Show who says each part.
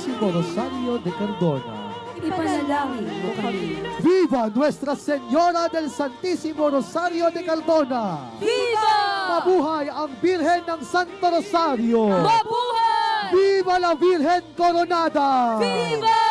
Speaker 1: Santissimo Rosario de Cardona.
Speaker 2: Ipanalangin mo kami.
Speaker 1: Viva Nuestra Señora del Santissimo Rosario de Cardona!
Speaker 2: Viva!
Speaker 1: Mabuhay ang Birhen ng Santo Rosario!
Speaker 2: Mabuhay!
Speaker 1: Viva la Virgen Coronada!
Speaker 2: Viva!